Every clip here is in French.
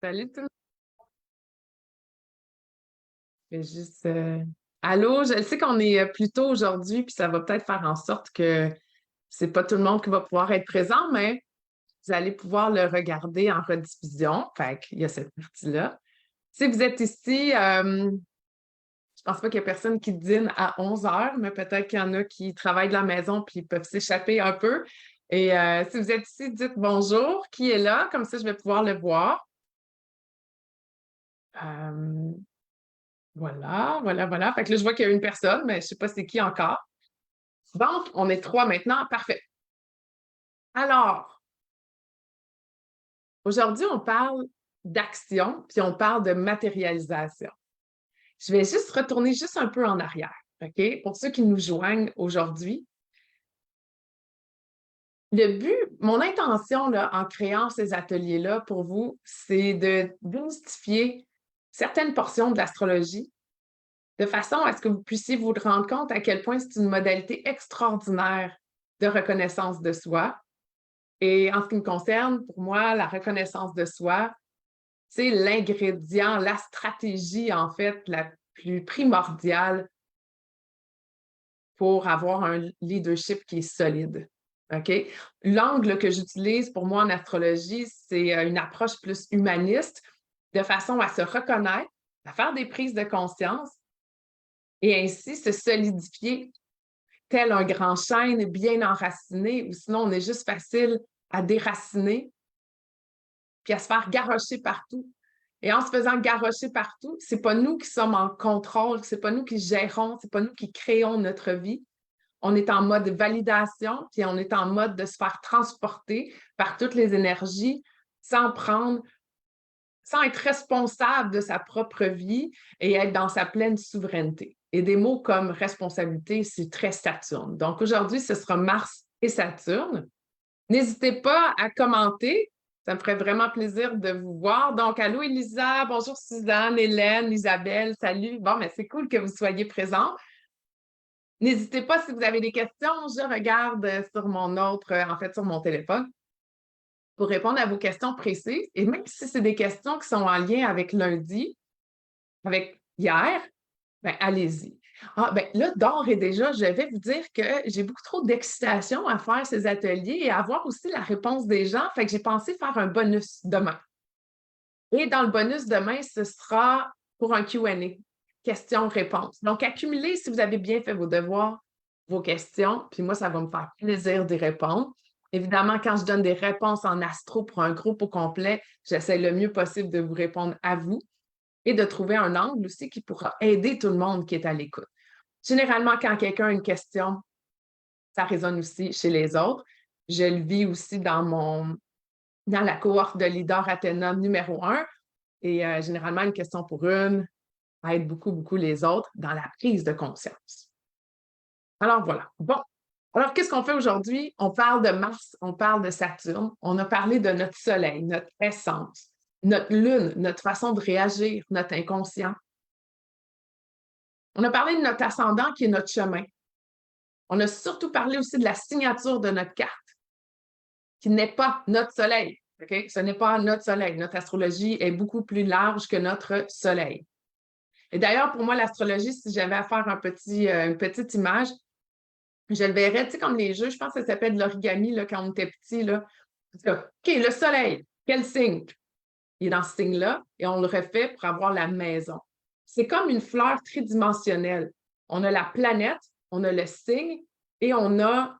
Salut tout le monde. Je juste, allô, je sais qu'on est plus tôt aujourd'hui, puis ça va peut-être faire en sorte que c'est pas tout le monde qui va pouvoir être présent, mais vous allez pouvoir le regarder en rediffusion. Fait qu'il y a cette partie-là. Si vous êtes ici, je pense pas qu'il y a personne qui dîne à 11 heures, mais peut-être qu'il y en a qui travaillent de la maison puis ils peuvent s'échapper un peu. Et si vous êtes ici, dites bonjour. Qui est là? Comme ça, je vais pouvoir le voir. Euh, voilà, voilà, voilà. Fait que là, je vois qu'il y a une personne, mais je sais pas c'est qui encore. Donc, on est trois maintenant. Parfait. Alors, aujourd'hui, on parle d'action, puis on parle de matérialisation. Je vais juste retourner juste un peu en arrière, OK? Pour ceux qui nous joignent aujourd'hui, le but, mon intention là, en créant ces ateliers-là pour vous, c'est de démystifier certaines portions de l'astrologie de façon à ce que vous puissiez vous rendre compte à quel point c'est une modalité extraordinaire de reconnaissance de soi. Et en ce qui me concerne, pour moi, la reconnaissance de soi, c'est l'ingrédient, la stratégie, en fait, la plus primordiale pour avoir un leadership qui est solide. OK? L'angle que j'utilise pour moi en astrologie, c'est une approche plus humaniste, de façon à se reconnaître, à faire des prises de conscience et ainsi se solidifier tel un grand chêne bien enraciné, ou sinon on est juste facile à déraciner puis à se faire garrocher partout. Et en se faisant garrocher partout, c'est pas nous qui sommes en contrôle, c'est pas nous qui gérons, c'est pas nous qui créons notre vie. On est en mode validation, puis on est en mode de se faire transporter par toutes les énergies sans prendre, sans être responsable de sa propre vie et être dans sa pleine souveraineté. Et des mots comme responsabilité, c'est très Saturne. Donc aujourd'hui, ce sera Mars et Saturne. N'hésitez pas à commenter. Ça me ferait vraiment plaisir de vous voir. Donc, allô Elisa, bonjour Suzanne, Hélène, Isabelle, salut. Bon, mais c'est cool que vous soyez présents. N'hésitez pas si vous avez des questions. Je regarde sur mon autre, en fait, sur mon téléphone pour répondre à vos questions précises. Et même si c'est des questions qui sont en lien avec lundi, avec hier, ben, allez-y. Ah, ben là, d'ores et déjà, je vais vous dire que j'ai beaucoup trop d'excitation à faire ces ateliers et à avoir aussi la réponse des gens. Fait que j'ai pensé faire un bonus demain. Et dans le bonus demain, ce sera pour un Q&A, questions-réponses. Donc, accumulez si vous avez bien fait vos devoirs, vos questions, puis moi, ça va me faire plaisir d'y répondre. Évidemment, quand je donne des réponses en astro pour un groupe au complet, j'essaie le mieux possible de vous répondre à vous et de trouver un angle aussi qui pourra aider tout le monde qui est à l'écoute. Généralement, quand quelqu'un a une question, ça résonne aussi chez les autres. Je le vis aussi dans la cohorte de leader Athéna numéro 1. Et généralement, une question pour une aide beaucoup, beaucoup les autres dans la prise de conscience. Alors voilà. Bon. Alors, qu'est-ce qu'on fait aujourd'hui? On parle de Mars, on parle de Saturne, on a parlé de notre Soleil, notre essence, notre Lune, notre façon de réagir, notre inconscient. On a parlé de notre ascendant qui est notre chemin. On a surtout parlé aussi de la signature de notre carte, qui n'est pas notre Soleil. Okay? Ce n'est pas notre Soleil. Notre astrologie est beaucoup plus large que notre Soleil. Et d'ailleurs, pour moi, l'astrologie, si j'avais à faire une petite image, je le verrais, tu sais, comme les jeux, je pense que ça s'appelle de l'origami là, quand on était petit. Là. OK, le soleil, quel signe? Il est dans ce signe-là et on le refait pour avoir la maison. C'est comme une fleur tridimensionnelle. On a la planète, on a le signe et on a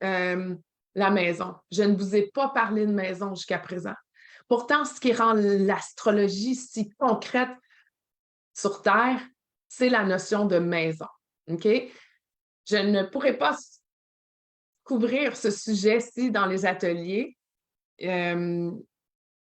euh, la maison. Je ne vous ai pas parlé de maison jusqu'à présent. Pourtant, ce qui rend l'astrologie si concrète sur Terre, c'est la notion de maison. OK? Je ne pourrais pas couvrir ce sujet-ci dans les ateliers. Euh,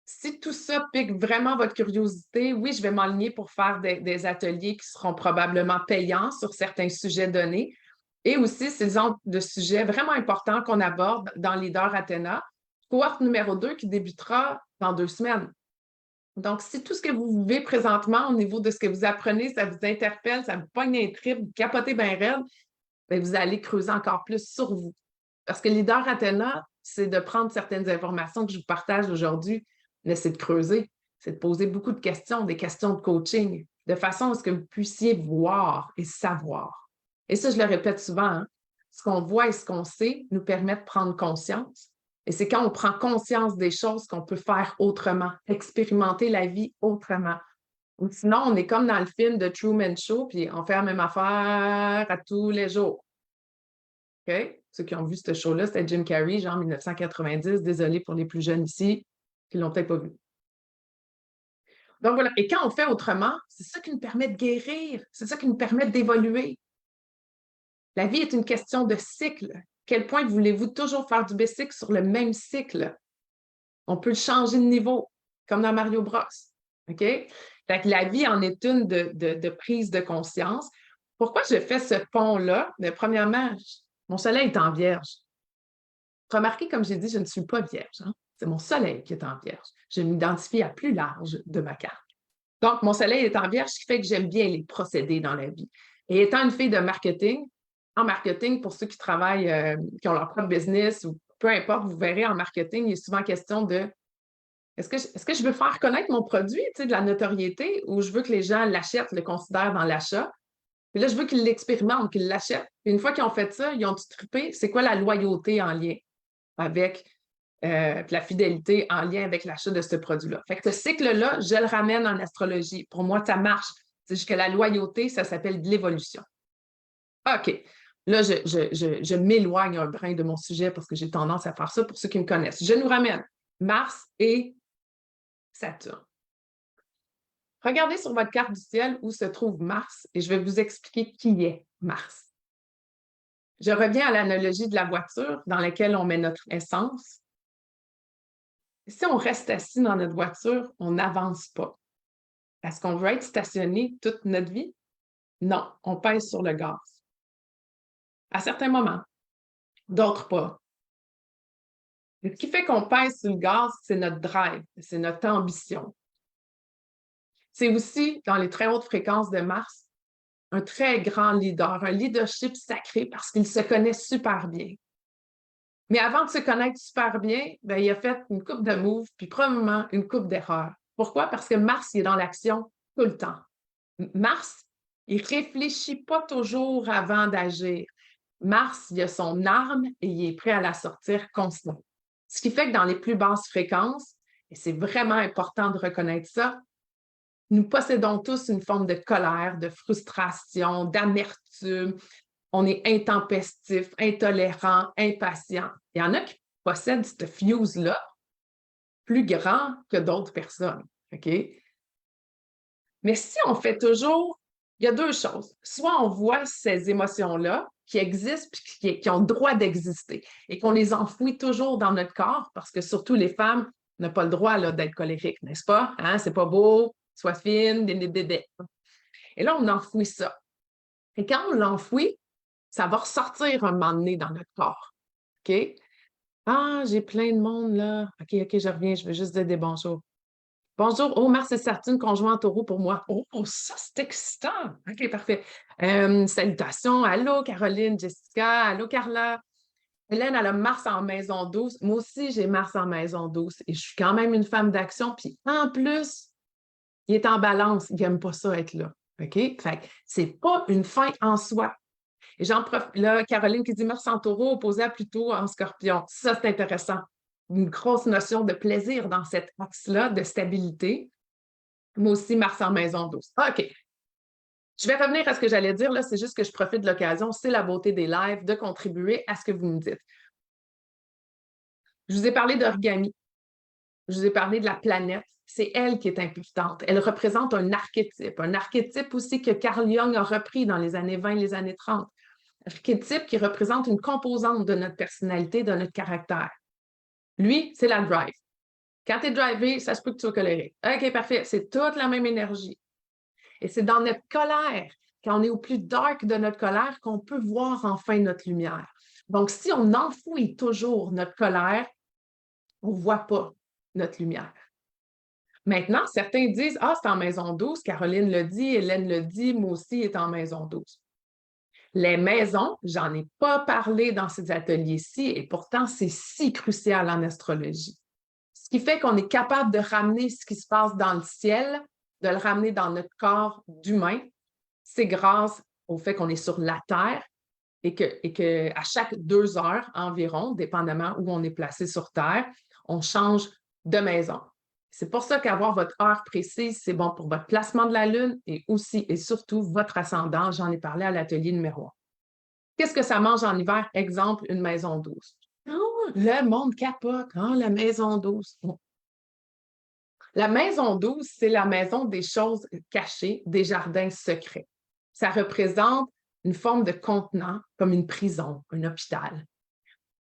si tout ça pique vraiment votre curiosité, oui, je vais m'aligner pour faire des ateliers qui seront probablement payants sur certains sujets donnés. Et aussi, c'est le genre de sujets vraiment importants qu'on aborde dans Leader Athéna, cohorte numéro 2 qui débutera dans 2 semaines. Donc, si tout ce que vous vivez présentement au niveau de ce que vous apprenez, ça vous interpelle, ça vous pogne un trip, vous capotez bien raide, bien, vous allez creuser encore plus sur vous. Parce que Leader Athéna, c'est de prendre certaines informations que je vous partage aujourd'hui, mais c'est de creuser, c'est de poser beaucoup de questions, des questions de coaching, de façon à ce que vous puissiez voir et savoir. Et ça, je le répète souvent, hein, ce qu'on voit et ce qu'on sait nous permet de prendre conscience. Et c'est quand on prend conscience des choses qu'on peut faire autrement, expérimenter la vie autrement. Ou sinon, on est comme dans le film de Truman Show, puis on fait la même affaire à tous les jours. OK? Ceux qui ont vu ce show-là, c'était Jim Carrey, genre 1990. Désolé pour les plus jeunes ici qui ne l'ont peut-être pas vu. Donc voilà. Et quand on fait autrement, c'est ça qui nous permet de guérir, c'est ça qui nous permet d'évoluer. La vie est une question de cycle. Quel point voulez-vous toujours faire du bicycle sur le même cycle? On peut le changer de niveau, comme dans Mario Bros. OK? Fait que la vie en est une de prise de conscience. Pourquoi je fais ce pont-là? Mais premièrement, mon soleil est en vierge. Remarquez, comme j'ai dit, je ne suis pas vierge. Hein? C'est mon soleil qui est en vierge. Je m'identifie à plus large de ma carte. Donc, mon soleil est en vierge, ce qui fait que j'aime bien les procédés dans la vie. Et étant une fille de marketing, en marketing, pour ceux qui travaillent, qui ont leur propre business ou peu importe, vous verrez en marketing, il est souvent question de est-ce que je veux faire connaître mon produit, tu sais, de la notoriété, ou je veux que les gens l'achètent, le considèrent dans l'achat? Puis là, je veux qu'ils l'expérimentent, qu'ils l'achètent. Puis une fois qu'ils ont fait ça, ils ont tout trippé. C'est quoi la loyauté en lien avec la fidélité en lien avec l'achat de ce produit-là? Fait que ce cycle-là, je le ramène en astrologie. Pour moi, ça marche. C'est juste que la loyauté, ça s'appelle de l'évolution. OK. Là, je m'éloigne un brin de mon sujet parce que j'ai tendance à faire ça pour ceux qui me connaissent. Je nous ramène Mars et Saturne. Regardez sur votre carte du ciel où se trouve Mars et je vais vous expliquer qui est Mars. Je reviens à l'analogie de la voiture dans laquelle on met notre essence. Si on reste assis dans notre voiture, on n'avance pas. Est-ce qu'on veut être stationné toute notre vie? Non, on pèse sur le gaz. À certains moments, d'autres pas. Ce qui fait qu'on pèse sur le gaz, c'est notre drive, c'est notre ambition. C'est aussi, dans les très hautes fréquences de Mars, un très grand leader, un leadership sacré parce qu'il se connaît super bien. Mais avant de se connaître super bien, ben, il a fait une coupe de moves, puis probablement une coupe d'erreurs. Pourquoi? Parce que Mars, il est dans l'action tout le temps. Mars, il ne réfléchit pas toujours avant d'agir. Mars, il a son arme et il est prêt à la sortir constamment. Ce qui fait que dans les plus basses fréquences, et c'est vraiment important de reconnaître ça, nous possédons tous une forme de colère, de frustration, d'amertume. On est intempestif, intolérant, impatient. Il y en a qui possèdent ce fuse-là plus grand que d'autres personnes. OK? Mais si on fait toujours, il y a deux choses. Soit on voit ces émotions-là qui existent et qui ont le droit d'exister et qu'on les enfouit toujours dans notre corps parce que surtout les femmes n'ont pas le droit d'être colériques, n'est-ce pas? Hein? C'est pas beau, sois fine, dédé. Et là, on enfouit ça. Et quand on l'enfouit, ça va ressortir un moment donné dans notre corps. OK? Ah, j'ai plein de monde là. OK, je reviens, je veux juste dire des bonjours. Bonjour, oh, Mars et Saturne, conjoint en taureau pour moi. Oh, ça, c'est excitant. OK, parfait. Salutations. Allô, Caroline, Jessica. Allô, Carla. Hélène, elle a Mars en maison 12. Moi aussi, j'ai Mars en maison 12. Et je suis quand même une femme d'action. Puis en plus, il est en balance. Il n'aime pas ça être là. OK? Fait que c'est pas une fin en soi. Et j'en profite. Là, Caroline qui dit Mars en taureau opposé à Pluto en scorpion. Ça, c'est intéressant. Une grosse notion de plaisir dans cet axe-là, de stabilité. Moi aussi, Mars en maison 12. OK. Je vais revenir à ce que j'allais dire. Là, c'est juste que je profite de l'occasion. C'est la beauté des lives de contribuer à ce que vous me dites. Je vous ai parlé d'origami. Je vous ai parlé de la planète. C'est elle qui est importante. Elle représente un archétype aussi que Carl Jung a repris dans les années 20 et les années 30. Archétype qui représente une composante de notre personnalité, de notre caractère. Lui, c'est la drive. Quand tu es drivé, ça se peut que tu sois colérique. OK, parfait. C'est toute la même énergie. Et c'est dans notre colère, quand on est au plus dark de notre colère, qu'on peut voir enfin notre lumière. Donc, si on enfouit toujours notre colère, on ne voit pas notre lumière. Maintenant, certains disent « Ah, c'est en maison 12, Caroline le dit, Hélène le dit, moi aussi, est en maison 12. » Les maisons, j'en ai pas parlé dans ces ateliers-ci et pourtant, c'est si crucial en astrologie. Ce qui fait qu'on est capable de ramener ce qui se passe dans le ciel, de le ramener dans notre corps d'humain. C'est grâce au fait qu'on est sur la Terre et que à chaque 2 heures environ, dépendamment où on est placé sur Terre, on change de maison. C'est pour ça qu'avoir votre heure précise, c'est bon pour votre placement de la Lune et aussi et surtout votre ascendant. J'en ai parlé à l'atelier numéro 1. Qu'est-ce que ça mange en hiver? Exemple, une maison douce. Oh, le monde capote, hein, la maison douce. Bon. La maison douce, c'est la maison des choses cachées, des jardins secrets. Ça représente une forme de contenant, comme une prison, un hôpital.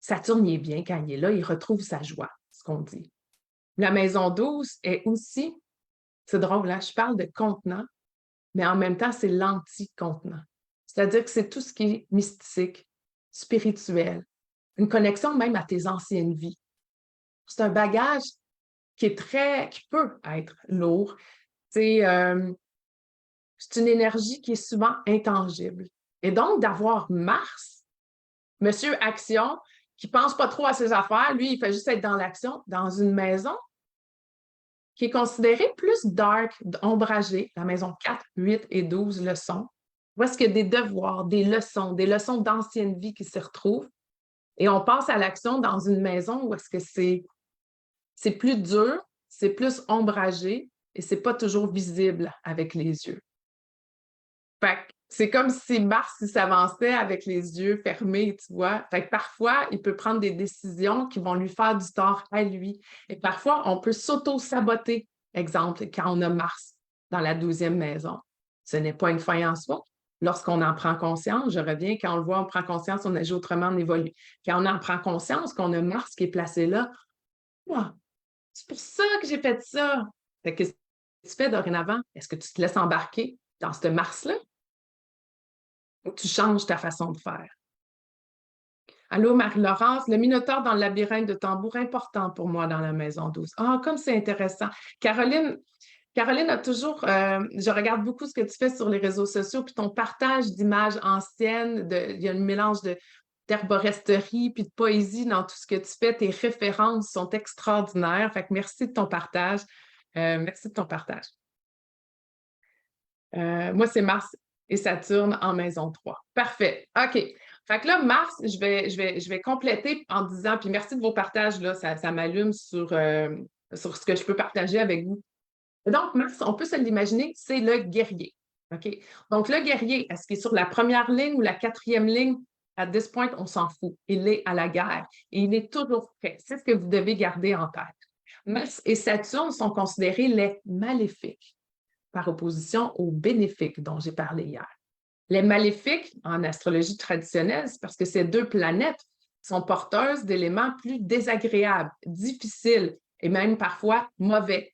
Saturne y est bien quand il est là, il retrouve sa joie, ce qu'on dit. La maison douce est aussi, c'est drôle, là, je parle de contenant, mais en même temps, c'est l'anti-contenant. C'est-à-dire que c'est tout ce qui est mystique, spirituel, une connexion même à tes anciennes vies. C'est un bagage qui peut être lourd. C'est une énergie qui est souvent intangible. Et donc, d'avoir Mars, Monsieur Action, qui ne pense pas trop à ses affaires, lui, il fait juste être dans l'action, dans une maison qui est considérée plus dark, ombragée, la maison 4, 8 et 12 le sont, où est-ce qu'il y a des devoirs, des leçons d'ancienne vie qui se retrouvent. Et on passe à l'action dans une maison où est-ce que c'est plus dur, c'est plus ombragé et c'est pas toujours visible avec les yeux. Fait que c'est comme si Mars s'avançait avec les yeux fermés, tu vois. Fait que parfois, il peut prendre des décisions qui vont lui faire du tort à lui. Et parfois, on peut s'auto-saboter. Exemple, quand on a Mars dans la 12e maison. Ce n'est pas une fin en soi. Lorsqu'on en prend conscience, je reviens, quand on le voit, on prend conscience, on agit autrement, on évolue. Quand on en prend conscience qu'on a Mars qui est placé là, oh, c'est pour ça que j'ai fait ça. Fait que qu'est-ce que tu fais dorénavant? Est-ce que tu te laisses embarquer dans ce Mars-là? Ou tu changes ta façon de faire? Allô, Marie-Laurence, le Minotaure dans le labyrinthe de tambour, important pour moi dans la maison 12. Ah, comme c'est intéressant. Caroline a toujours, je regarde beaucoup ce que tu fais sur les réseaux sociaux, puis ton partage d'images anciennes, il y a un mélange d'herboristerie puis de poésie dans tout ce que tu fais. Tes références sont extraordinaires. Fait que merci de ton partage. Merci de ton partage. Moi, c'est Mars et Saturne en maison 3. Parfait. OK. Fait que là, Mars, je vais compléter en disant, puis merci de vos partages, là, ça m'allume sur ce que je peux partager avec vous. Donc, Mars, on peut se l'imaginer, c'est le guerrier. OK? Donc, le guerrier, est-ce qu'il est sur la première ligne ou la 4e ligne? À this point, on s'en fout. Il est à la guerre et il est toujours prêt. C'est ce que vous devez garder en tête. Mars et Saturne sont considérés les maléfiques par opposition aux bénéfiques dont j'ai parlé hier. Les maléfiques, en astrologie traditionnelle, c'est parce que ces 2 planètes sont porteuses d'éléments plus désagréables, difficiles et même parfois mauvais.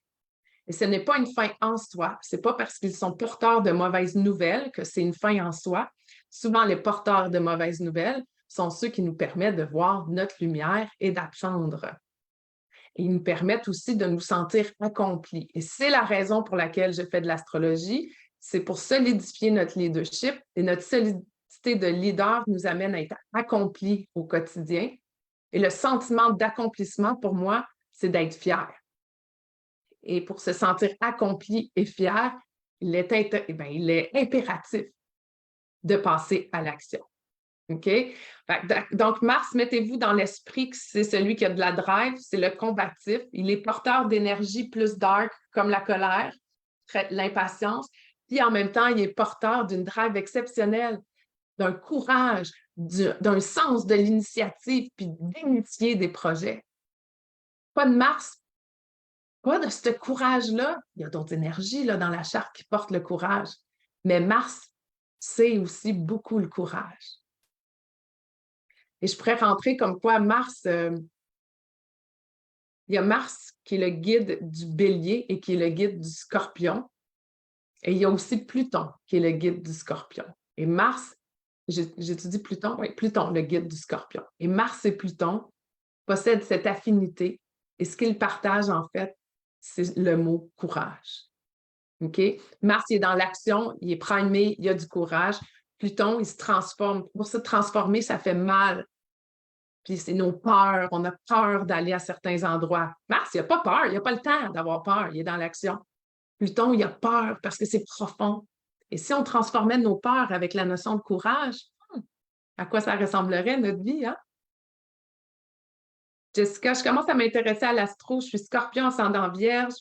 Et ce n'est pas une fin en soi. Ce n'est pas parce qu'ils sont porteurs de mauvaises nouvelles que c'est une fin en soi. Souvent, les porteurs de mauvaises nouvelles sont ceux qui nous permettent de voir notre lumière et d'apprendre. Et ils nous permettent aussi de nous sentir accomplis. Et c'est la raison pour laquelle je fais de l'astrologie. C'est pour solidifier notre leadership et notre solidité de leader nous amène à être accomplis au quotidien. Et le sentiment d'accomplissement, pour moi, c'est d'être fier. Et pour se sentir accompli et fier, il est impératif de passer à l'action. OK? Donc, Mars, mettez-vous dans l'esprit que c'est celui qui a de la drive, c'est le combatif. Il est porteur d'énergie plus dark, comme la colère, l'impatience. Puis en même temps, il est porteur d'une drive exceptionnelle, d'un courage, d'un sens de l'initiative, puis d'initier des projets. Pas de Mars, pas de ce courage-là. Il y a d'autres énergies là, dans la charte qui portent le courage. Mais Mars, c'est aussi beaucoup le courage. Et je pourrais rentrer comme quoi Mars, il y a Mars qui est le guide du Bélier et qui est le guide du Scorpion. Et il y a aussi Pluton qui est le guide du Scorpion. Et Mars, j'étudie Pluton, oui, Pluton, le guide du Scorpion. Et Mars et Pluton possèdent cette affinité. Et ce qu'ils partagent, en fait, c'est le mot courage. OK? Mars, il est dans l'action, il est primé, il a du courage. Pluton, il se transforme. Pour se transformer, ça fait mal. puis c'est nos peurs. On a peur d'aller à certains endroits. Mars, il n'a pas peur, il n'a pas le temps d'avoir peur, il est dans l'action. Pluton, il a peur parce que c'est profond. Et si on transformait nos peurs avec la notion de courage, à quoi ça ressemblerait notre vie, hein? Jessica, je commence à m'intéresser à l'astro. Je suis Scorpion ascendant Vierge,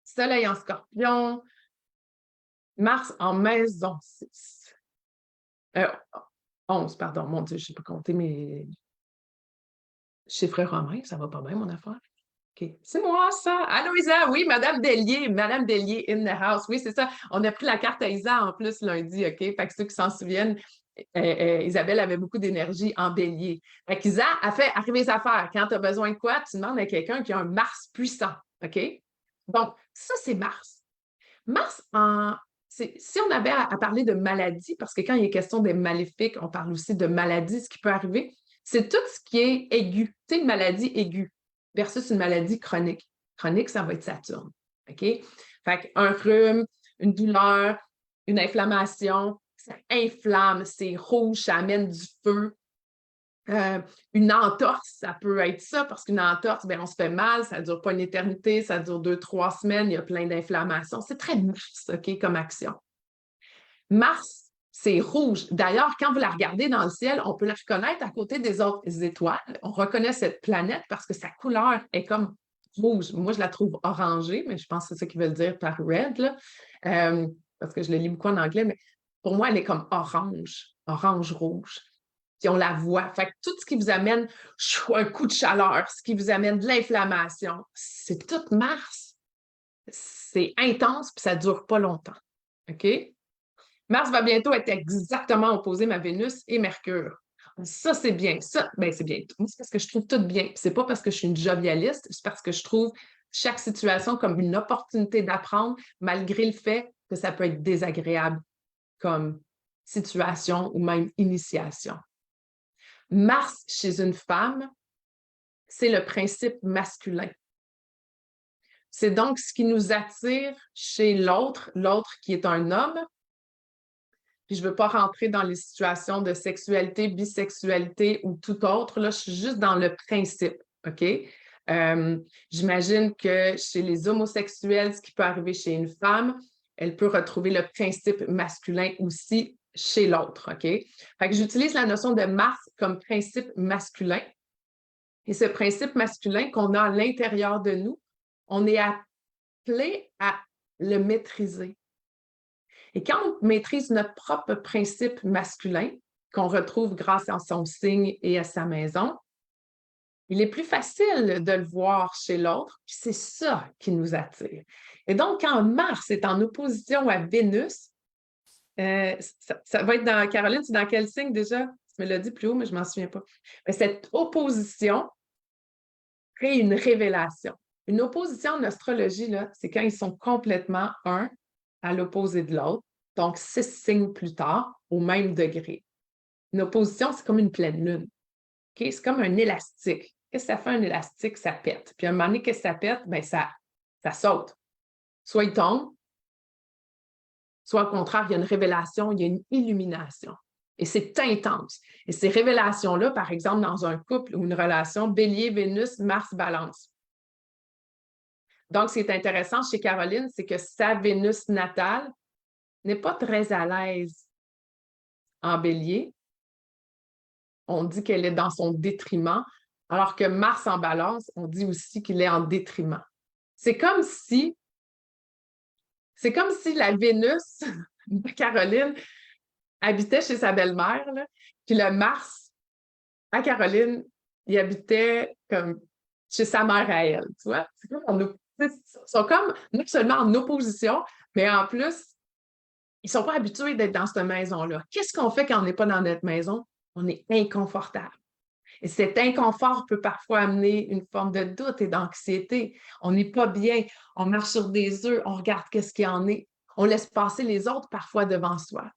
Soleil en Scorpion, Mars en maison 6. 11, pardon. Mon Dieu, je ne sais pas compter mes chiffres romains. Ça va pas bien, mon affaire. OK. C'est moi, ça. Allô, Isa. Oui, Madame Dellier. Madame Dellier in the house. Oui, c'est ça. On a pris la carte à Isa en plus lundi, OK? Fait que ceux qui s'en souviennent, Isabelle avait beaucoup d'énergie en bélier. Fait qu'Isa a fait arriver les affaires. Quand tu as besoin de quoi, tu demandes à quelqu'un qui a un Mars puissant. OK? Donc, ça, c'est Mars. Mars, si on avait à parler de maladie, parce que quand il est question des maléfiques, on parle aussi de maladie, ce qui peut arriver, c'est tout ce qui est aigu. Tu sais, une maladie aiguë versus une maladie chronique. Chronique, ça va être Saturne. OK? Fait qu'un rhume, une douleur, une inflammation, ça inflamme, c'est rouge, ça amène du feu. Une entorse, ça peut être ça, parce qu'une entorse, bien, on se fait mal, ça ne dure pas une éternité, ça dure 2-3 semaines, il y a plein d'inflammations. C'est très Mars, OK, comme action. Mars, c'est rouge. D'ailleurs, quand vous la regardez dans le ciel, on peut la reconnaître à côté des autres étoiles. On reconnaît cette planète parce que sa couleur est comme rouge. Moi, je la trouve orangée, mais je pense que c'est ça qu'ils veulent dire par red, là. Parce que je le lis beaucoup en anglais, mais pour moi, elle est comme orange, orange-rouge. Puis on la voit. Fait que tout ce qui vous amène un coup de chaleur, ce qui vous amène de l'inflammation, c'est tout Mars. C'est intense, puis ça ne dure pas longtemps. OK? Mars va bientôt être exactement opposé à Vénus et Mercure. Ça, c'est bien. Ça, ben, c'est bien. Moi, c'est parce que je trouve tout bien. C'est pas parce que je suis une jovialiste, c'est parce que je trouve chaque situation comme une opportunité d'apprendre, malgré le fait que ça peut être désagréable comme situation ou même initiation. Mars chez une femme, c'est le principe masculin. C'est donc ce qui nous attire chez l'autre, l'autre qui est un homme. Puis je ne veux pas rentrer dans les situations de sexualité, bisexualité ou tout autre. Là, je suis juste dans le principe, OK? J'imagine que chez les homosexuels, ce qui peut arriver chez une femme, elle peut retrouver le principe masculin aussi chez l'autre, OK? Fait que j'utilise la notion de Mars comme principe masculin. Et ce principe masculin qu'on a à l'intérieur de nous, on est appelé à le maîtriser. Et quand on maîtrise notre propre principe masculin, qu'on retrouve grâce à son signe et à sa maison, il est plus facile de le voir chez l'autre, puis c'est ça qui nous attire. Et donc, quand Mars est en opposition à Vénus, ça va être dans Caroline, c'est dans quel signe déjà? Tu me l'as dit plus haut, mais je ne m'en souviens pas. Mais cette opposition crée une révélation. Une opposition en astrologie, là, c'est quand ils sont complètement un à l'opposé de l'autre, donc 6 signes plus tard, au même degré. Une opposition, c'est comme une pleine lune. Okay? C'est comme un élastique. Qu'est-ce que ça fait un élastique? Ça pète. Puis à un moment donné, qu'est-ce que ça pète? Bien, ça saute. Soit il tombe, soit au contraire, il y a une révélation, il y a une illumination. Et c'est intense. Et ces révélations-là, par exemple, dans un couple ou une relation, Bélier, Vénus, Mars, Balance. Donc, ce qui est intéressant chez Caroline, c'est que sa Vénus natale n'est pas très à l'aise en Bélier. On dit qu'elle est dans son détriment, alors que Mars en Balance, on dit aussi qu'il est en détriment. C'est comme si la Vénus de Caroline habitait chez sa belle-mère, puis le Mars à Caroline, il habitait comme chez sa mère à elle, tu vois? Ils sont comme non seulement en opposition, mais en plus, ils ne sont pas habitués d'être dans cette maison-là. Qu'est-ce qu'on fait quand on n'est pas dans notre maison? On est inconfortable. Et cet inconfort peut parfois amener une forme de doute et d'anxiété. On n'est pas bien, on marche sur des œufs, on regarde qu'est-ce qu'il y en est. On laisse passer les autres parfois devant soi.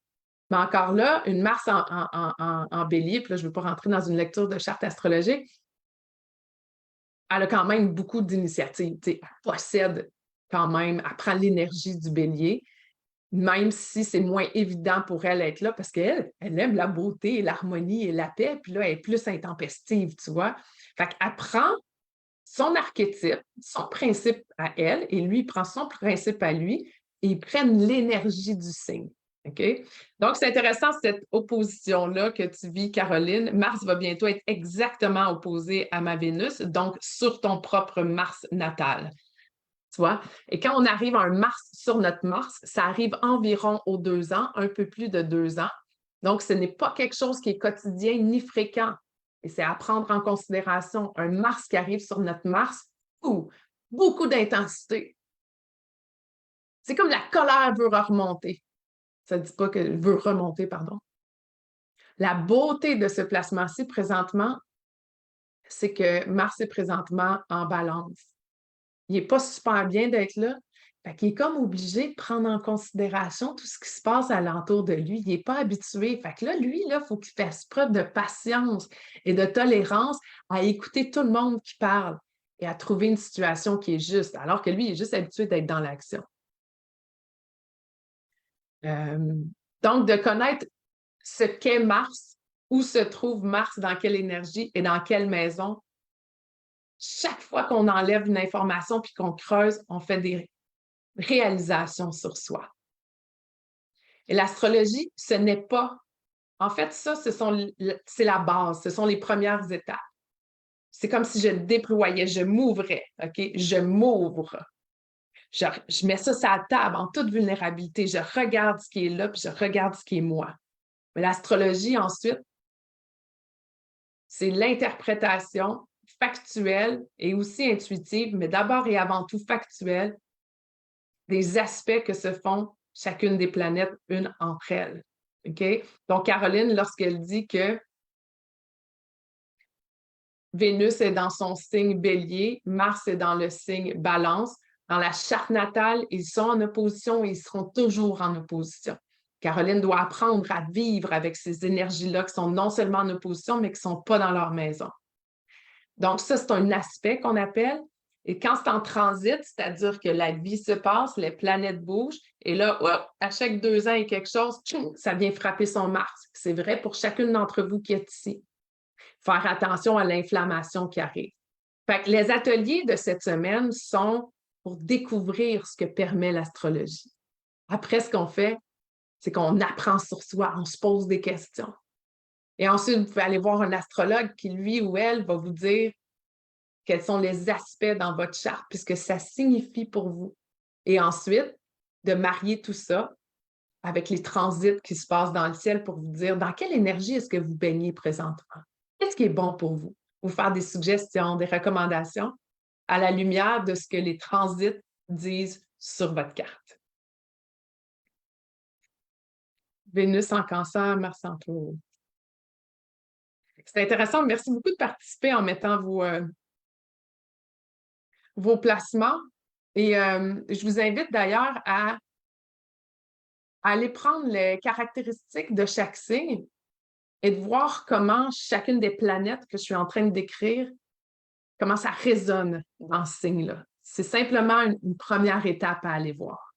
Mais encore là, une Mars en bélier, puis là, je ne veux pas rentrer dans une lecture de charte astrologique, elle a quand même beaucoup d'initiatives. Elle possède quand même, elle prend l'énergie du bélier. même si c'est moins évident pour elle d'être là, parce qu'elle, elle aime la beauté, l'harmonie et la paix, puis là, elle est plus intempestive, tu vois? Fait qu'elle prend son archétype, son principe à elle, et lui, il prend son principe à lui, et ils prennent l'énergie du signe. OK? Donc, c'est intéressant cette opposition-là que tu vis, Caroline. Mars va bientôt être exactement opposé à ma Vénus, donc sur ton propre Mars natal. Tu vois? Et quand on arrive à un Mars sur notre Mars, ça arrive environ aux 2 ans, un peu plus de 2 ans. Donc, ce n'est pas quelque chose qui est quotidien ni fréquent. Et c'est à prendre en considération. Un Mars qui arrive sur notre Mars, beaucoup d'intensité. C'est comme la colère veut remonter. Ça ne dit pas que veut remonter, pardon. La beauté de ce placement-ci présentement, c'est que Mars est présentement en balance. Il n'est pas super bien d'être là. Fait qu'il est comme obligé de prendre en considération tout ce qui se passe alentour de lui. Il n'est pas habitué. Fait que là, lui, il faut qu'il fasse preuve de patience et de tolérance à écouter tout le monde qui parle et à trouver une situation qui est juste, alors que lui, il est juste habitué d'être dans l'action. Euh, donc, de connaître ce qu'est Mars, où se trouve Mars, dans quelle énergie et dans quelle maison, chaque fois qu'on enlève une information puis qu'on creuse, on fait des réalisations sur soi. Et l'astrologie, ce n'est pas... En fait, ça, c'est la base, ce sont les premières étapes. C'est comme si je déployais, je m'ouvrais, OK? Je m'ouvre. Je mets ça sur la table en toute vulnérabilité. Je regarde ce qui est là, puis je regarde ce qui est moi. Mais l'astrologie, ensuite, c'est l'interprétation factuelle et aussi intuitive, mais d'abord et avant tout factuelle, des aspects que se font chacune des planètes, une entre elles. OK? Donc, Caroline, lorsqu'elle dit que Vénus est dans son signe bélier, Mars est dans le signe balance, dans la charte natale, ils sont en opposition et ils seront toujours en opposition. Caroline doit apprendre à vivre avec ces énergies-là qui sont non seulement en opposition, mais qui ne sont pas dans leur maison. Donc, ça, c'est un aspect qu'on appelle. Et quand c'est en transit, c'est-à-dire que la vie se passe, les planètes bougent, et là, hop, à chaque 2 ans et quelque chose, ça vient frapper son Mars. C'est vrai pour chacune d'entre vous qui est ici. Faire attention à l'inflammation qui arrive. Fait que les ateliers de cette semaine sont pour découvrir ce que permet l'astrologie. Après, ce qu'on fait, c'est qu'on apprend sur soi, on se pose des questions. Et ensuite, vous pouvez aller voir un astrologue qui, lui ou elle, va vous dire quels sont les aspects dans votre charte, puisque ça signifie pour vous. Et ensuite, de marier tout ça avec les transits qui se passent dans le ciel pour vous dire dans quelle énergie est-ce que vous baignez présentement. Qu'est-ce qui est bon pour vous? Vous faire des suggestions, des recommandations à la lumière de ce que les transits disent sur votre carte. Vénus en cancer, Mars en taureau. C'est intéressant. Merci beaucoup de participer en mettant vos placements. Et je vous invite d'ailleurs à aller prendre les caractéristiques de chaque signe et de voir comment chacune des planètes que je suis en train de décrire, comment ça résonne dans ce signe-là. C'est simplement une première étape à aller voir.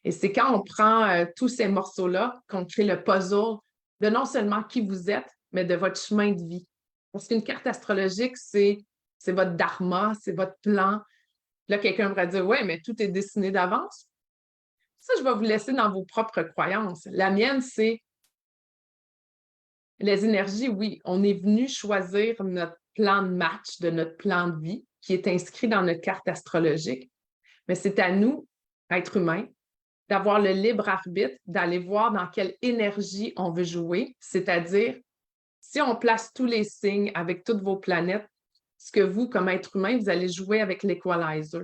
Et c'est quand on prend tous ces morceaux-là qu'on crée le puzzle de non seulement qui vous êtes, mais de votre chemin de vie. Parce qu'une carte astrologique, c'est votre dharma, c'est votre plan. Là, quelqu'un va dire, ouais, mais tout est dessiné d'avance. Ça, je vais vous laisser dans vos propres croyances. La mienne, c'est les énergies, oui. On est venu choisir notre plan de match de notre plan de vie qui est inscrit dans notre carte astrologique. Mais c'est à nous, êtres humains, d'avoir le libre arbitre, d'aller voir dans quelle énergie on veut jouer, c'est-à-dire si on place tous les signes avec toutes vos planètes, ce que vous, comme être humain, vous allez jouer avec l'equalizer.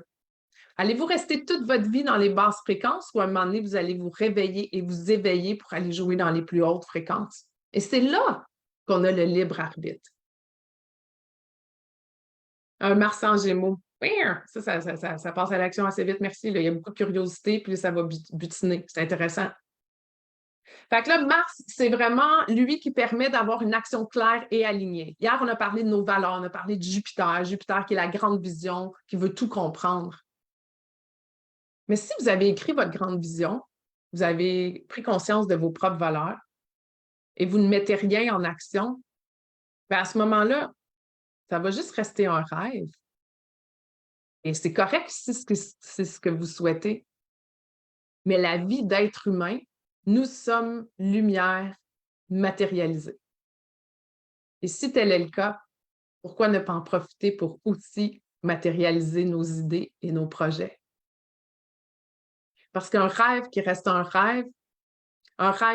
Allez-vous rester toute votre vie dans les basses fréquences ou à un moment donné, vous allez vous réveiller et vous éveiller pour aller jouer dans les plus hautes fréquences? Et c'est là qu'on a le libre arbitre. Un Mars en Gémeaux. Ça passe à l'action assez vite, merci. Là. Il y a beaucoup de curiosité, puis ça va butiner. C'est intéressant. Fait que là, Mars, c'est vraiment lui qui permet d'avoir une action claire et alignée. Hier, on a parlé de nos valeurs, on a parlé de Jupiter, Jupiter qui est la grande vision, qui veut tout comprendre. Mais si vous avez écrit votre grande vision, vous avez pris conscience de vos propres valeurs et vous ne mettez rien en action, bien à ce moment-là, ça va juste rester un rêve. Et c'est correct si c'est ce que vous souhaitez. Mais la vie d'être humain, nous sommes lumière matérialisée. Et si tel est le cas, pourquoi ne pas en profiter pour aussi matérialiser nos idées et nos projets? Parce qu'un rêve qui reste un rêve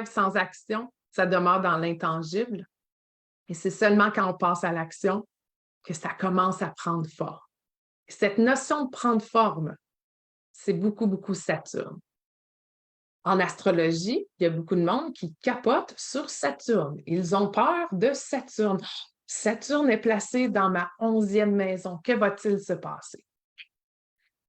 sans action, ça demeure dans l'intangible. Et c'est seulement quand on passe à l'action que ça commence à prendre forme. Cette notion de prendre forme, c'est beaucoup, beaucoup Saturne. En astrologie, il y a beaucoup de monde qui capote sur Saturne. Ils ont peur de Saturne. Saturne est placé dans ma 11e maison. Que va-t-il se passer?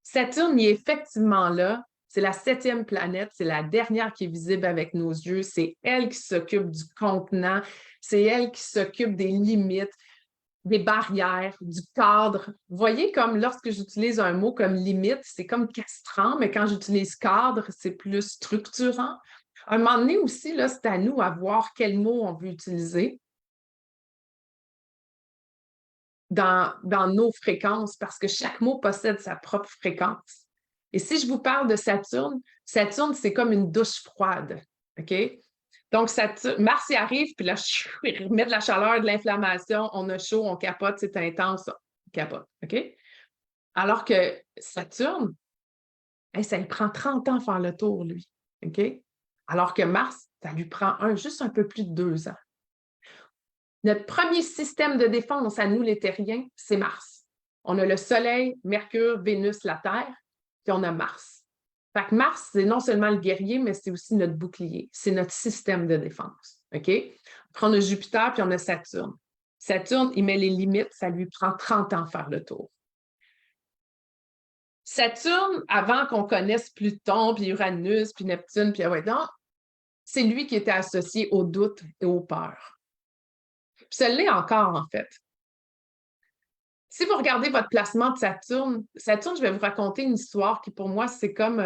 Saturne il est effectivement là. C'est la 7e planète. C'est la dernière qui est visible avec nos yeux. C'est elle qui s'occupe du contenant. C'est elle qui s'occupe des limites, des barrières, du cadre. Vous voyez, comme lorsque j'utilise un mot comme limite, c'est comme castrant, mais quand j'utilise cadre, c'est plus structurant. À un moment donné aussi, là, c'est à nous à voir quel mot on veut utiliser dans nos fréquences, parce que chaque mot possède sa propre fréquence. Et si je vous parle de Saturne, Saturne, c'est comme une douche froide. OK? Donc, Mars y arrive, puis là, il remet de la chaleur, de l'inflammation, on a chaud, on capote, c'est intense, on capote. OK? Alors que Saturne, ça lui prend 30 ans à faire le tour, lui. OK? Alors que Mars, ça lui prend juste un peu plus de 2 ans. Notre premier système de défense à nous, les terriens, c'est Mars. On a le Soleil, Mercure, Vénus, la Terre, puis on a Mars. Fait que Mars, c'est non seulement le guerrier, mais c'est aussi notre bouclier. C'est notre système de défense. OK? Après, on a Jupiter, puis on a Saturne. Saturne, il met les limites, ça lui prend 30 ans à faire le tour. Saturne, avant qu'on connaisse Pluton, puis Uranus, puis Neptune, puis c'est lui qui était associé au doute et aux peurs. Puis ça l'est encore, en fait. Si vous regardez votre placement de Saturne, Saturne, je vais vous raconter une histoire qui, pour moi, c'est comme...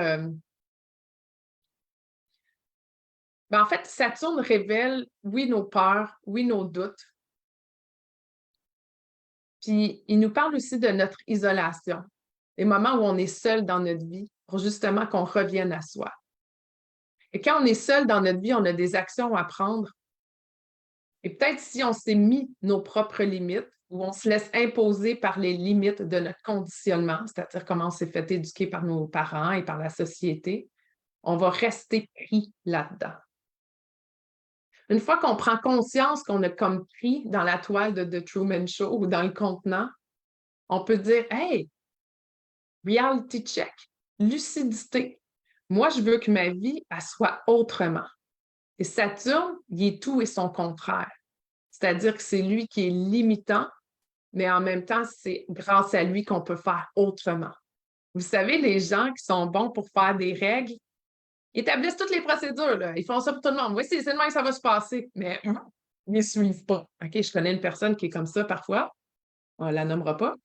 en fait, Saturne révèle, oui, nos peurs, oui, nos doutes. Puis, il nous parle aussi de notre isolation, les moments où on est seul dans notre vie, pour justement qu'on revienne à soi. Et quand on est seul dans notre vie, on a des actions à prendre. Et peut-être si on s'est mis nos propres limites, ou on se laisse imposer par les limites de notre conditionnement, c'est-à-dire comment on s'est fait éduquer par nos parents et par la société, on va rester pris là-dedans. Une fois qu'on prend conscience qu'on a comme pris dans la toile de The Truman Show ou dans le contenant, on peut dire « Hey, reality check, lucidité. Moi, je veux que ma vie, elle soit autrement. » Et Saturne, il est tout et son contraire. C'est-à-dire que c'est lui qui est limitant, mais en même temps, c'est grâce à lui qu'on peut faire autrement. Vous savez, les gens qui sont bons pour faire des règles, ils établissent toutes les procédures, là. Ils font ça pour tout le monde. Oui, c'est le même que ça va se passer, mais ils ne suivent pas. OK, je connais une personne qui est comme ça parfois. On ne la nommera pas.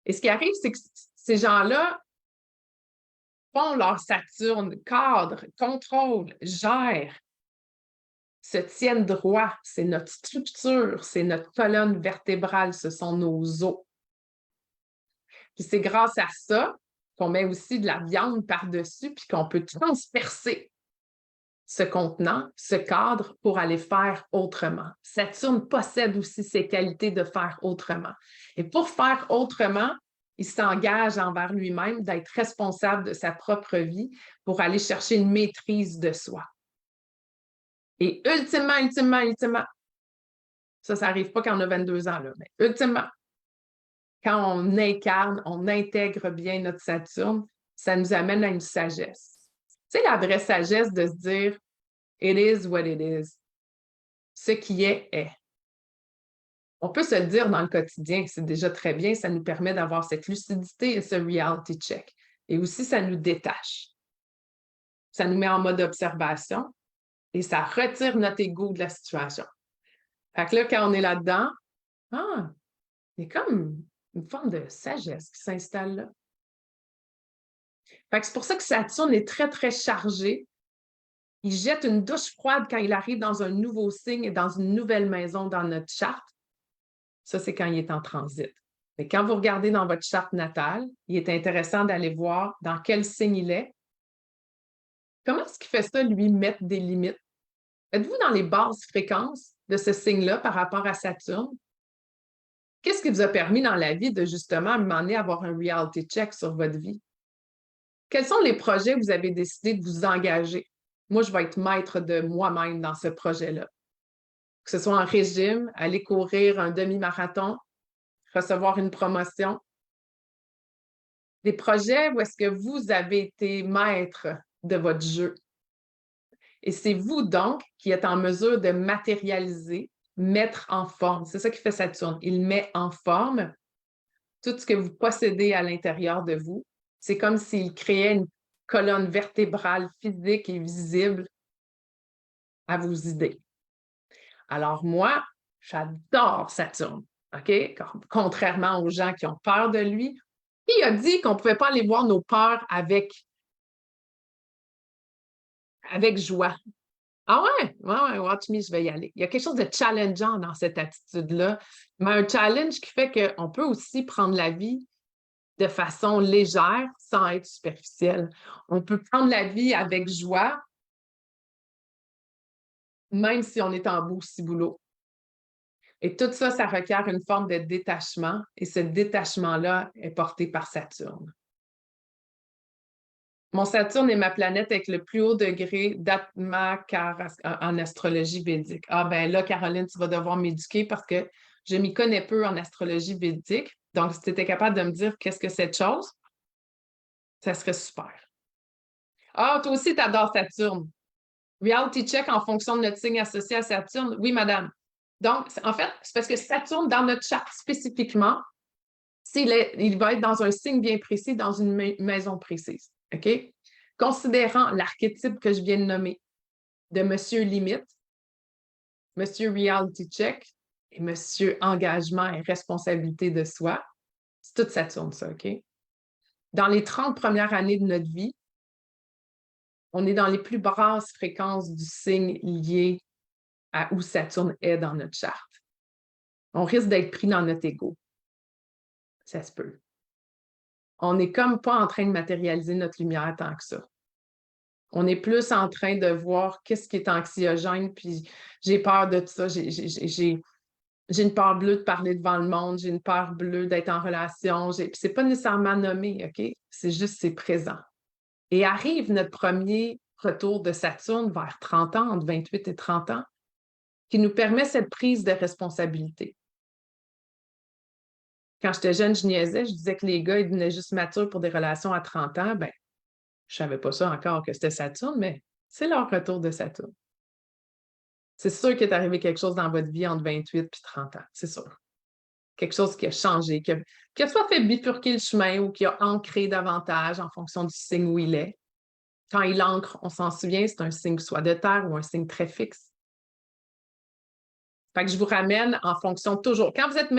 Et ce qui arrive, c'est que ces gens-là font leur Saturne, cadre, contrôle, gèrent, se tiennent droit. C'est notre structure, c'est notre colonne vertébrale, ce sont nos os. Puis c'est grâce à ça qu'on met aussi de la viande par-dessus, puis qu'on peut transpercer ce contenant, ce cadre, pour aller faire autrement. Saturne possède aussi ces qualités de faire autrement. Et pour faire autrement, il s'engage envers lui-même d'être responsable de sa propre vie pour aller chercher une maîtrise de soi. Et ultimement, ça n'arrive pas quand on a 22 ans, là, mais ultimement, quand on incarne, on intègre bien notre Saturne, ça nous amène à une sagesse. Tu sais, la vraie sagesse de se dire « It is what it is ». Ce qui est, est. On peut se le dire dans le quotidien, c'est déjà très bien, ça nous permet d'avoir cette lucidité et ce reality check. Et aussi, ça nous détache. Ça nous met en mode observation et ça retire notre ego de la situation. Fait que là, quand on est là-dedans, il y a comme une forme de sagesse qui s'installe là. Fait que c'est pour ça que Saturne est très, très chargé. Il jette une douche froide quand il arrive dans un nouveau signe et dans une nouvelle maison dans notre charte. Ça, c'est quand il est en transit. Mais quand vous regardez dans votre charte natale, il est intéressant d'aller voir dans quel signe il est. Comment est-ce qu'il fait ça, lui, mettre des limites? Êtes-vous dans les basses fréquences de ce signe-là par rapport à Saturne? Qu'est-ce qui vous a permis dans la vie de justement m'emmener à avoir un reality check sur votre vie? Quels sont les projets que vous avez décidé de vous engager? Moi, je vais être maître de moi-même dans ce projet-là. Que ce soit en régime, aller courir un demi-marathon, recevoir une promotion. Des projets où est-ce que vous avez été maître de votre jeu. Et c'est vous donc qui êtes en mesure de matérialiser, mettre en forme. C'est ça qui fait Saturne. Il met en forme tout ce que vous possédez à l'intérieur de vous. C'est comme s'il créait une colonne vertébrale physique et visible à vos idées. Alors moi, j'adore Saturne, OK? Contrairement aux gens qui ont peur de lui, il a dit qu'on ne pouvait pas aller voir nos peurs avec joie. Ah ouais, ouais, watch me, je vais y aller. Il y a quelque chose de challengeant dans cette attitude-là, mais un challenge qui fait qu'on peut aussi prendre la vie de façon légère sans être superficiel. On peut prendre la vie avec joie, même si on est en beau ciboulot. Et tout ça, ça requiert une forme de détachement, et ce détachement-là est porté par Saturne. Mon Saturne est ma planète avec le plus haut degré d'Atmakara en astrologie védique. Ah ben là, Caroline, tu vas devoir m'éduquer parce que je m'y connais peu en astrologie védique. Donc, si tu étais capable de me dire qu'est-ce que c'est cette chose, ça serait super. Ah, toi aussi, tu adores Saturne. Reality check en fonction de notre signe associé à Saturne. Oui, madame. Donc, en fait, c'est parce que Saturne, dans notre charte spécifiquement, il va être dans un signe bien précis, dans une maison précise. OK? Considérant l'archétype que je viens de nommer de Monsieur Limite, Monsieur Reality Check et Monsieur Engagement et responsabilité de soi, c'est toute Saturne, ça, OK? Dans les 30 premières années de notre vie, on est dans les plus basses fréquences du signe lié à où Saturne est dans notre charte. On risque d'être pris dans notre ego. Ça se peut. On n'est comme pas en train de matérialiser notre lumière tant que ça. On est plus en train de voir qu'est-ce qui est anxiogène, puis j'ai peur de ça, j'ai une peur bleue de parler devant le monde, j'ai une peur bleue d'être en relation, c'est pas nécessairement nommé, OK? C'est juste, c'est présent. Et arrive notre premier retour de Saturne vers 30 ans, entre 28 et 30 ans, qui nous permet cette prise de responsabilité. Quand j'étais jeune, je niaisais, je disais que les gars, ils devenaient juste matures pour des relations à 30 ans. Ben, je ne savais pas ça encore que c'était Saturne, mais c'est leur retour de Saturne. C'est sûr qu'il est arrivé quelque chose dans votre vie entre 28 et 30 ans, c'est sûr. Quelque chose qui a changé, qui a soit fait bifurquer le chemin ou qui a ancré davantage en fonction du signe où il est. Quand il ancre, on s'en souvient, c'est un signe soit de terre ou un signe très fixe. Fait que je vous ramène en fonction toujours. Quand vous êtes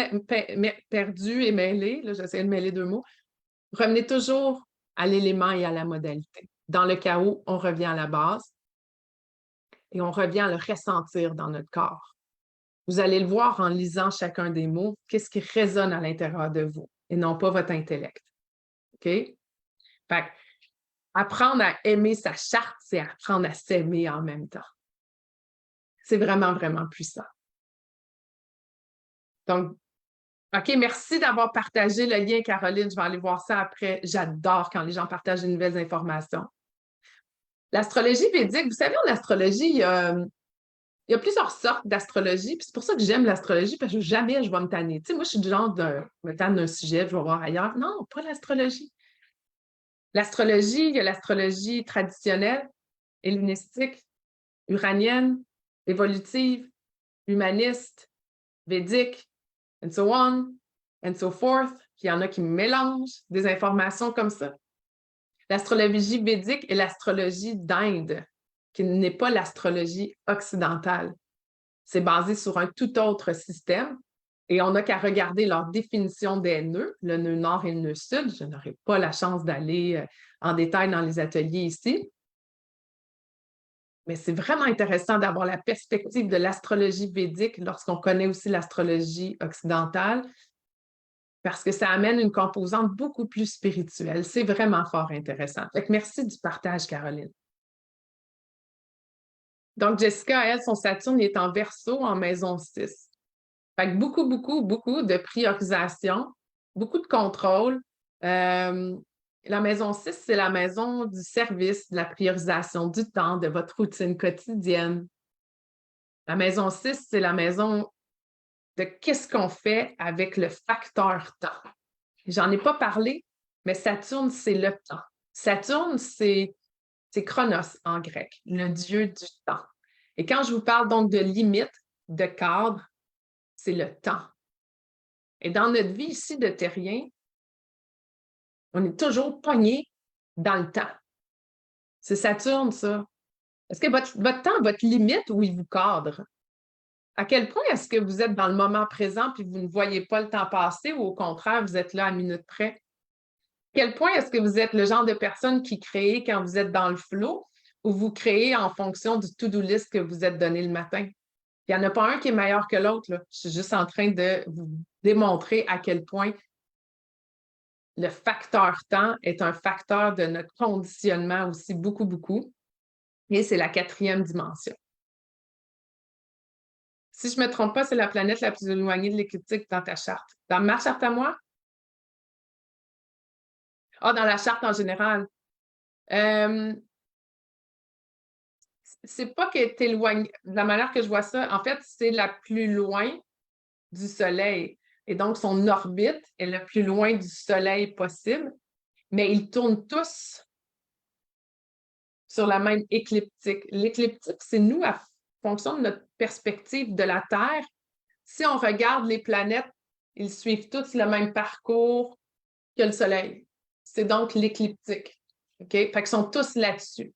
perdu et mêlé, là, j'essaie de mêler deux mots, revenez toujours à l'élément et à la modalité. Dans le chaos, on revient à la base et on revient à le ressentir dans notre corps. Vous allez le voir en lisant chacun des mots, qu'est-ce qui résonne à l'intérieur de vous et non pas votre intellect. OK? Fait que apprendre à aimer sa charte, c'est apprendre à s'aimer en même temps. C'est vraiment, vraiment puissant. Donc, OK, merci d'avoir partagé le lien, Caroline. Je vais aller voir ça après. J'adore quand les gens partagent de nouvelles informations. L'astrologie védique, vous savez, en astrologie, il y a plusieurs sortes d'astrologie. Puis c'est pour ça que j'aime l'astrologie, parce que jamais je vais me tanner. Tu sais, moi, je suis du genre de me tanner d'un sujet, je vais voir ailleurs. Non, pas l'astrologie. L'astrologie, il y a l'astrologie traditionnelle, hellénistique, uranienne, évolutive, humaniste, védique, and so on, and so forth. Puis il y en a qui mélangent des informations comme ça. L'astrologie védique est l'astrologie d'Inde, qui n'est pas l'astrologie occidentale. C'est basé sur un tout autre système Et on n'a qu'à regarder leur définition des nœuds, le nœud nord et le nœud sud. Je n'aurai pas la chance d'aller en détail dans les ateliers ici. Mais c'est vraiment intéressant d'avoir la perspective de l'astrologie védique lorsqu'on connaît aussi l'astrologie occidentale, parce que ça amène une composante beaucoup plus spirituelle. C'est vraiment fort intéressant. Fait que merci du partage, Caroline. Donc, Jessica, elle, son Saturne est en Verseau en maison 6. Fait que beaucoup, beaucoup, beaucoup de priorisation, beaucoup de contrôle. La maison 6, c'est la maison du service, de la priorisation du temps, de votre routine quotidienne. La maison 6, c'est la maison de qu'est-ce qu'on fait avec le facteur temps. J'en ai pas parlé, mais Saturne, c'est le temps. Saturne, c'est Chronos en grec, le dieu du temps. Et quand je vous parle donc de limite, de cadre, c'est le temps. Et dans notre vie ici de terrien, on est toujours pogné dans le temps. C'est Saturne, ça. Est-ce que votre temps, votre limite, où il vous cadre? À quel point est-ce que vous êtes dans le moment présent puis vous ne voyez pas le temps passer ou au contraire, vous êtes là à minute près? À quel point est-ce que vous êtes le genre de personne qui crée quand vous êtes dans le flow ou vous créez en fonction du to-do list que vous êtes donné le matin? Il n'y en a pas un qui est meilleur que l'autre. Je suis juste en train de vous démontrer à quel point le facteur temps est un facteur de notre conditionnement aussi beaucoup, beaucoup. Et c'est la 4e dimension. Si je ne me trompe pas, c'est la planète la plus éloignée de l'écliptique dans ta charte. Dans ma charte à moi? Ah, dans la charte en général. C'est pas qu'elle est éloignée. De la manière que je vois ça, en fait, c'est la plus loin du Soleil. Et donc, son orbite est le plus loin du Soleil possible. Mais ils tournent tous sur la même écliptique. L'écliptique, c'est nous, à fonction de notre perspective de la Terre. Si on regarde les planètes, ils suivent tous le même parcours que le Soleil. C'est donc l'écliptique. OK? Fait qu'ils sont tous là-dessus.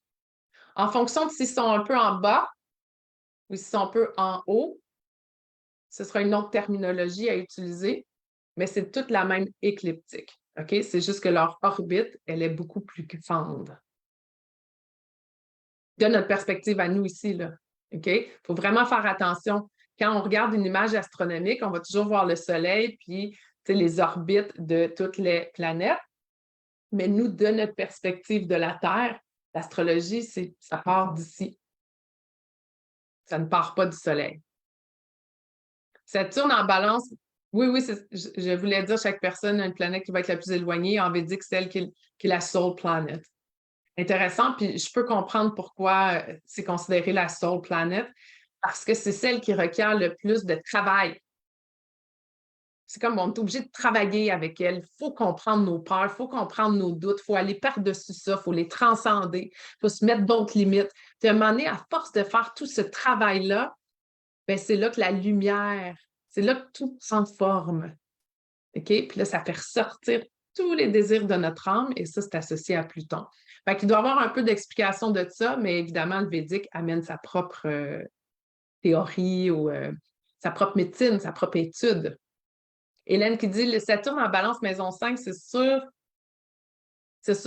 En fonction de s'ils sont un peu en bas ou s'ils sont un peu en haut, ce sera une autre terminologie à utiliser, mais c'est toute la même écliptique. OK? C'est juste que leur orbite, elle est beaucoup plus fende. De notre perspective à nous ici, là. OK? Il faut vraiment faire attention. Quand on regarde une image astronomique, on va toujours voir le Soleil puis les orbites de toutes les planètes. Mais nous, de notre perspective de la Terre, l'astrologie, ça part d'ici. Ça ne part pas du Soleil. Saturne en balance, oui, oui, je voulais dire chaque personne a une planète qui va être la plus éloignée. En Védique, celle qui est la soul planet. Intéressant, puis je peux comprendre pourquoi c'est considéré la soul planet, parce que c'est celle qui requiert le plus de travail. C'est comme on est obligé de travailler avec elle. Il faut comprendre nos peurs, il faut comprendre nos doutes, il faut aller par-dessus ça, il faut les transcender, il faut se mettre d'autres limites. Puis à un moment donné, à force de faire tout ce travail-là, ben c'est là que la lumière, c'est là que tout s'en forme. OK? Puis là, ça fait ressortir tous les désirs de notre âme et ça, c'est associé à Pluton. Fait qu'il doit y avoir un peu d'explication de ça, mais évidemment, le Védique amène sa propre théorie ou sa propre médecine, sa propre étude. Hélène qui dit, le Saturne en balance maison 5, c'est sur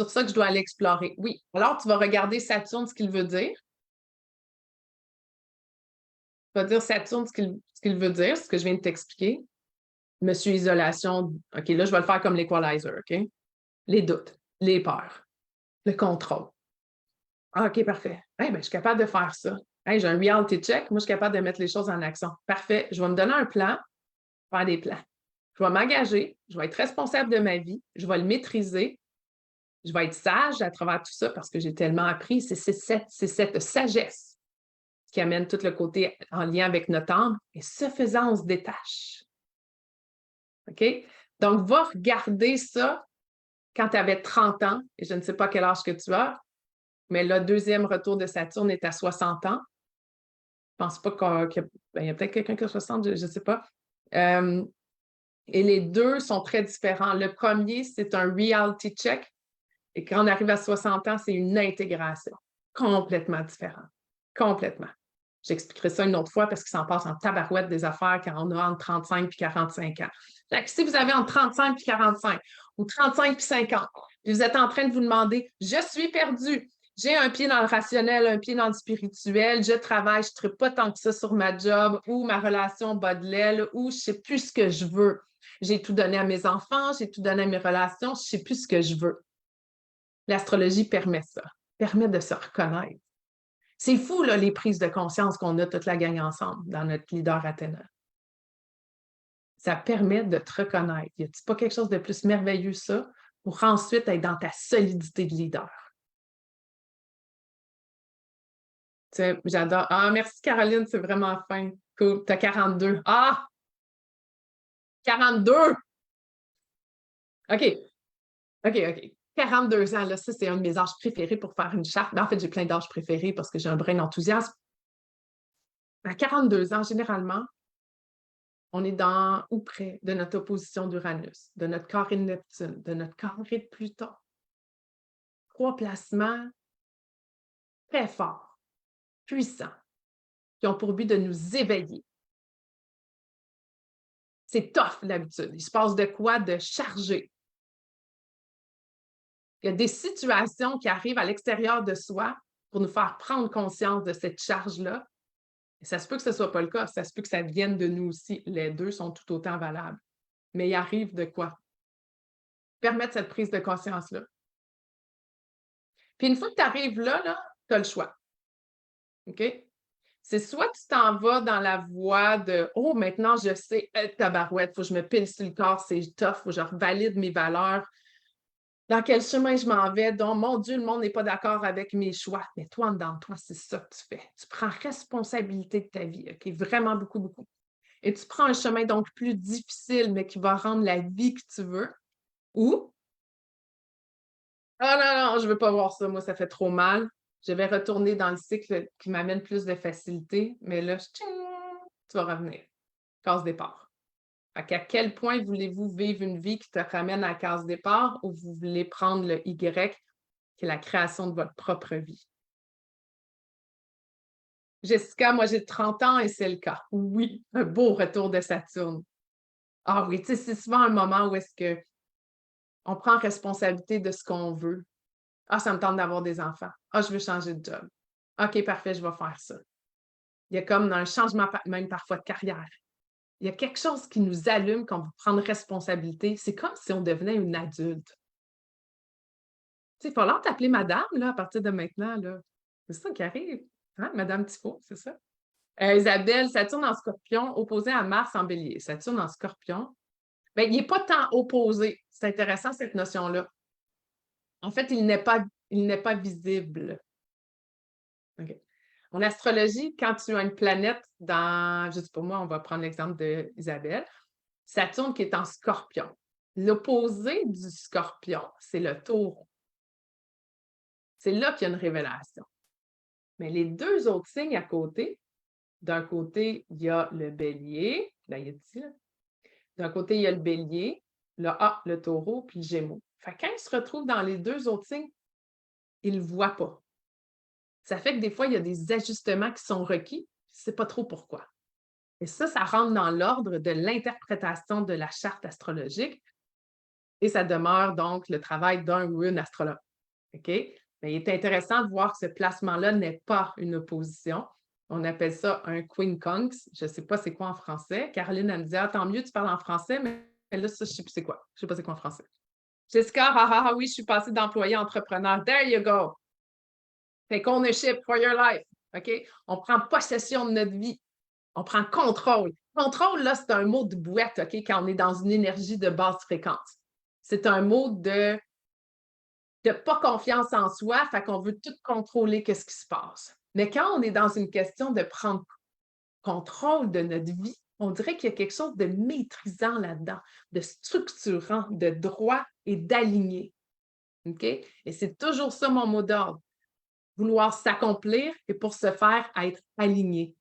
ça que je dois aller explorer. Oui. Alors, tu vas regarder Saturne, ce qu'il veut dire. Tu vas dire Saturne, ce qu'il veut dire, ce que je viens de t'expliquer. Monsieur Isolation, OK, là, je vais le faire comme l'equalizer, OK? Les doutes, les peurs, le contrôle. Ah, OK, parfait. Hey, ben, je suis capable de faire ça. Hey, j'ai un reality check. Moi, je suis capable de mettre les choses en action. Parfait. Je vais me donner un plan, faire des plans. Je vais m'engager, je vais être responsable de ma vie, je vais le maîtriser, je vais être sage à travers tout ça parce que j'ai tellement appris. C'est cette sagesse qui amène tout le côté en lien avec notre âme. Et ce faisant, on se détache. OK? Donc, va regarder ça quand tu avais 30 ans, et je ne sais pas quel âge que tu as, mais le deuxième retour de Saturne est à 60 ans. Je ne pense pas qu'il y a peut-être quelqu'un qui a 60, je ne sais pas. Et les deux sont très différents. Le premier, c'est un reality check. Et quand on arrive à 60 ans, c'est une intégration complètement différente. Complètement. J'expliquerai ça une autre fois parce qu'il s'en passe en tabarouette des affaires quand on a entre 35 et 45 ans. Donc, si vous avez entre 35 et 45 ou 35 et 50, puis vous êtes en train de vous demander, je suis perdu, j'ai un pied dans le rationnel, un pied dans le spirituel, je travaille, je ne tripe pas tant que ça sur ma job ou ma relation bat de l'aile ou je ne sais plus ce que je veux. J'ai tout donné à mes enfants, j'ai tout donné à mes relations, je ne sais plus ce que je veux. L'astrologie permet ça, permet de se reconnaître. C'est fou, là, les prises de conscience qu'on a toute la gang ensemble dans notre leader Athéna. Ça permet de te reconnaître. Y a-t-il pas quelque chose de plus merveilleux, ça, pour ensuite être dans ta solidité de leader? Tu sais, j'adore. Ah, merci Caroline, c'est vraiment fin. Cool. T'as 42. Ah! 42! OK. OK, OK. 42 ans, là, ça, c'est un de mes âges préférés pour faire une charte. Ben, en fait, j'ai plein d'âges préférés parce que j'ai un brin d'enthousiasme. À 42 ans, généralement, on est dans ou près de notre opposition d'Uranus, de notre carré de Neptune, de notre carré de Pluton. 3 placements très forts, puissants, qui ont pour but de nous éveiller. C'est tough d'habitude. Il se passe de quoi de chargé. Il y a des situations qui arrivent à l'extérieur de soi pour nous faire prendre conscience de cette charge-là. Et ça se peut que ce ne soit pas le cas, ça se peut que ça vienne de nous aussi. Les deux sont tout autant valables. Mais il arrive de quoi? Permettre cette prise de conscience-là. Puis une fois que tu arrives là, tu as le choix. OK? C'est soit tu t'en vas dans la voie de oh, maintenant je sais, tabarouette, il faut que je me pile sur le corps, c'est tough, il faut que je revalide mes valeurs. Dans quel chemin je m'en vais? Donc, mon Dieu, le monde n'est pas d'accord avec mes choix. Mais toi, en dedans de toi, c'est ça que tu fais. Tu prends responsabilité de ta vie, OK? Vraiment beaucoup, beaucoup. Et tu prends un chemin donc plus difficile, mais qui va rendre la vie que tu veux. Ou ah non, non, je ne veux pas voir ça, moi, ça fait trop mal. Je vais retourner dans le cycle qui m'amène plus de facilité, mais là, tu vas revenir. Case départ. À quel point voulez-vous vivre une vie qui te ramène à la case départ ou vous voulez prendre le Y, qui est la création de votre propre vie? Jessica, moi j'ai 30 ans et c'est le cas. Oui, un beau retour de Saturne. Ah oui, tu sais, c'est souvent un moment où est-ce que on prend responsabilité de ce qu'on veut. Ah, ça me tente d'avoir des enfants. Ah, je veux changer de job. OK, parfait, je vais faire ça. Il y a comme un changement même parfois de carrière. Il y a quelque chose qui nous allume quand on veut prendre responsabilité. C'est comme si on devenait une adulte. Tu sais, il va falloir t'appeler madame, là, à partir de maintenant, là. C'est ça qui arrive. Hein, Madame Tifo, c'est ça? Isabelle, Saturne en Scorpion, opposé à Mars en Bélier. Saturne en Scorpion, bien, il n'est pas tant opposé. C'est intéressant, cette notion-là. En fait, il n'est pas visible. OK. En astrologie, quand tu as une planète dans, je ne sais pas moi, on va prendre l'exemple d'Isabelle, Saturne qui est en Scorpion. L'opposé du Scorpion, c'est le Taureau. C'est là qu'il y a une révélation. Mais les deux autres signes à côté, d'un côté, il y a le Bélier, là, il y a ici, là. D'un côté, il y a le Bélier, le Taureau, puis le Gémeaux. Fait que quand il se retrouve dans les deux autres signes, il ne le voit pas. Ça fait que des fois, il y a des ajustements qui sont requis, je ne sais pas trop pourquoi. Et ça rentre dans l'ordre de l'interprétation de la charte astrologique et ça demeure donc le travail d'un ou une astrologue. OK? Mais il est intéressant de voir que ce placement-là n'est pas une opposition. On appelle ça un quincunx. Je ne sais pas c'est quoi en français. Caroline, elle me dit ah, tant mieux, tu parles en français, mais là, ça, je ne sais plus c'est quoi. Je ne sais pas c'est quoi en français. Jessica, oui, je suis passée d'employé à entrepreneur. There you go. Take ownership for your life. OK? On prend possession de notre vie. On prend contrôle. Contrôle, là, c'est un mot de boîte, OK, quand on est dans une énergie de basse fréquence. C'est un mot de pas confiance en soi, fait qu'on veut tout contrôler qu'est-ce qui se passe. Mais quand on est dans une question de prendre contrôle de notre vie, on dirait qu'il y a quelque chose de maîtrisant là-dedans, de structurant, de droit et d'aligné. OK? Et c'est toujours ça mon mot d'ordre. Vouloir s'accomplir et pour ce faire, être aligné.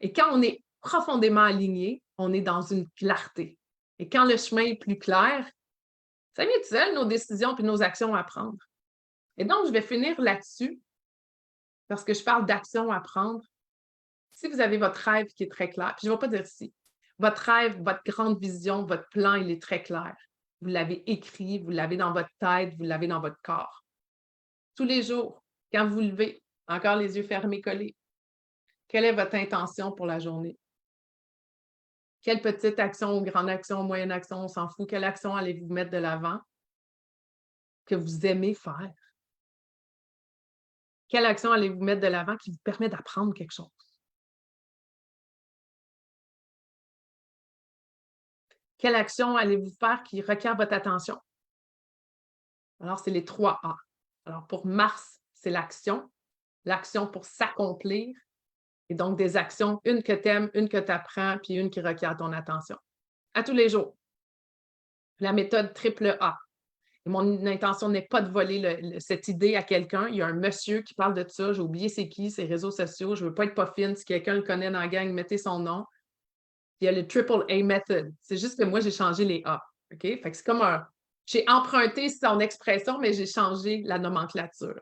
Et quand on est profondément aligné, on est dans une clarté. Et quand le chemin est plus clair, ça vient de seul, nos décisions et nos actions à prendre. Et donc, je vais finir là-dessus, parce que je parle d'action à prendre. Si vous avez votre rêve qui est très clair, puis je ne vais pas dire si, votre rêve, votre grande vision, votre plan, il est très clair. Vous l'avez écrit, vous l'avez dans votre tête, vous l'avez dans votre corps. Tous les jours, quand vous levez, encore les yeux fermés, collés, quelle est votre intention pour la journée? Quelle petite action ou grande action, moyenne action, on s'en fout, quelle action allez-vous mettre de l'avant que vous aimez faire? Quelle action allez-vous mettre de l'avant qui vous permet d'apprendre quelque chose? Quelle action allez-vous faire qui requiert votre attention? Alors, c'est les 3 A. Alors, pour Mars, c'est l'action pour s'accomplir et donc des actions, une que tu aimes, une que tu apprends, puis une qui requiert ton attention. À tous les jours. La méthode triple A. Et mon intention n'est pas de voler cette idée à quelqu'un. Il y a un monsieur qui parle de ça, j'ai oublié c'est qui, ses réseaux sociaux, je ne veux pas être pas fine. Si quelqu'un le connaît dans la gang, mettez son nom. Il y a le triple A method. C'est juste que moi, j'ai changé les A. OK? Fait que c'est comme un. J'ai emprunté son expression, mais j'ai changé la nomenclature.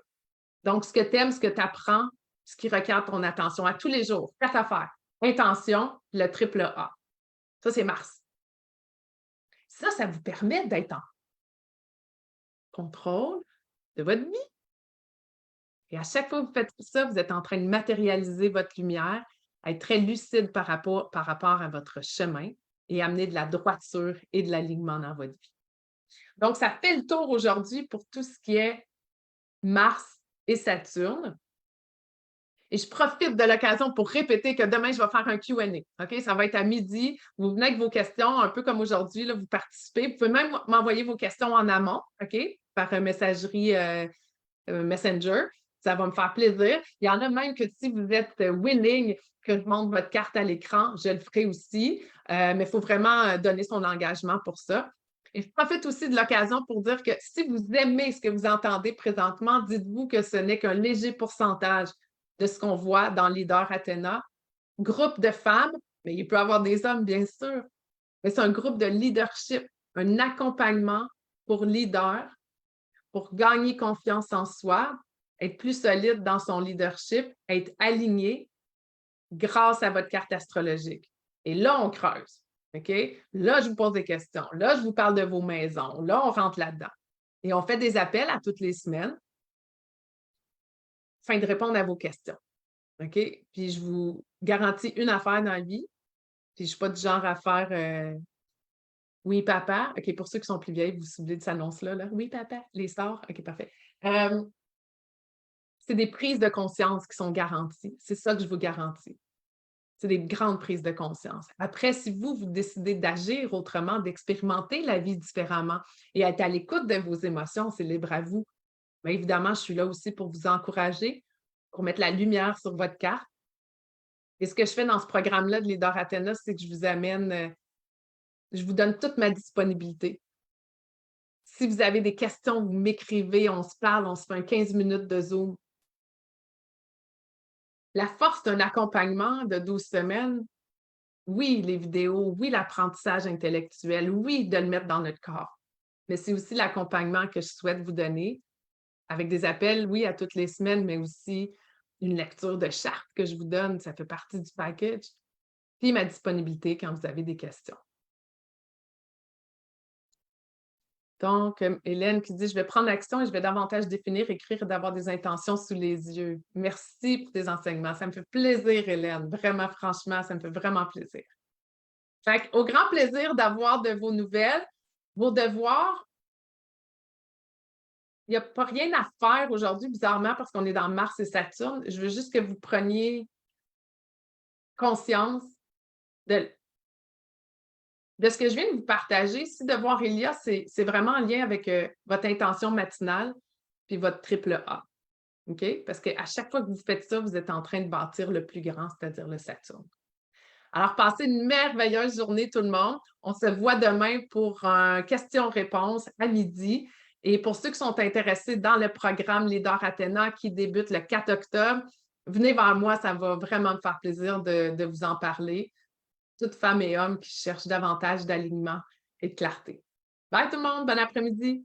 Donc, ce que tu aimes, ce que tu apprends, ce qui requiert ton attention à tous les jours. 4 affaires. Intention, le triple A. Ça, c'est Mars. Ça vous permet d'être en contrôle de votre vie. Et à chaque fois que vous faites ça, vous êtes en train de matérialiser votre lumière, être très lucide par rapport à votre chemin et amener de la droiture et de l'alignement dans votre vie. Donc, ça fait le tour aujourd'hui pour tout ce qui est Mars et Saturne. Et je profite de l'occasion pour répéter que demain, je vais faire un Q&A. OK? Ça va être à midi. Vous venez avec vos questions, un peu comme aujourd'hui, vous participez. Vous pouvez même m'envoyer vos questions en amont, OK? Par messagerie Messenger. Ça va me faire plaisir. Il y en a même que si vous êtes willing que je montre votre carte à l'écran, je le ferai aussi. Mais il faut vraiment donner son engagement pour ça. Et je profite aussi de l'occasion pour dire que si vous aimez ce que vous entendez présentement, dites-vous que ce n'est qu'un léger pourcentage de ce qu'on voit dans Leader Athéna. Groupe de femmes, mais il peut y avoir des hommes, bien sûr, mais c'est un groupe de leadership, un accompagnement pour leaders, pour gagner confiance en soi, être plus solide dans son leadership, être aligné grâce à votre carte astrologique. Et là, on creuse. OK? Là, je vous pose des questions. Là, je vous parle de vos maisons. Là, on rentre là-dedans. Et on fait des appels à toutes les semaines afin de répondre à vos questions. OK? Puis je vous garantis une affaire dans la vie. Puis je ne suis pas du genre à faire oui, papa. OK, pour ceux qui sont plus vieilles, vous vous souvenez de cette annonce-là, là? Oui, papa, les stars. OK, parfait. C'est des prises de conscience qui sont garanties. C'est ça que je vous garantis. C'est des grandes prises de conscience. Après, si vous décidez d'agir autrement, d'expérimenter la vie différemment et être à l'écoute de vos émotions, c'est libre à vous. Mais évidemment, je suis là aussi pour vous encourager, pour mettre la lumière sur votre carte. Et ce que je fais dans ce programme-là de Leader Athéna, c'est que je vous amène, je vous donne toute ma disponibilité. Si vous avez des questions, vous m'écrivez, on se parle, on se fait un 15 minutes de Zoom. La force d'un accompagnement de 12 semaines, oui, les vidéos, oui, l'apprentissage intellectuel, oui, de le mettre dans notre corps. Mais c'est aussi l'accompagnement que je souhaite vous donner avec des appels, oui, à toutes les semaines, mais aussi une lecture de charte que je vous donne, ça fait partie du package. Puis ma disponibilité quand vous avez des questions. Donc, Hélène qui dit « Je vais prendre action et je vais davantage définir, écrire et d'avoir des intentions sous les yeux. » Merci pour tes enseignements. Ça me fait plaisir, Hélène. Vraiment, franchement, ça me fait vraiment plaisir. Fait au grand plaisir d'avoir de vos nouvelles, vos devoirs. Il n'y a pas rien à faire aujourd'hui, bizarrement, parce qu'on est dans Mars et Saturne. Je veux juste que vous preniez conscience de ce que je viens de vous partager. Si devoir il y a, c'est vraiment en lien avec votre intention matinale puis votre triple A. OK? Parce qu'à chaque fois que vous faites ça, vous êtes en train de bâtir le plus grand, c'est-à-dire le Saturne. Alors, passez une merveilleuse journée, tout le monde. On se voit demain pour un question-réponse à midi. Et pour ceux qui sont intéressés dans le programme Leader Athéna qui débute le 4 octobre, venez vers moi, ça va vraiment me faire plaisir de vous en parler. Toutes femmes et hommes qui cherchent davantage d'alignement et de clarté. Bye tout le monde, bon après-midi!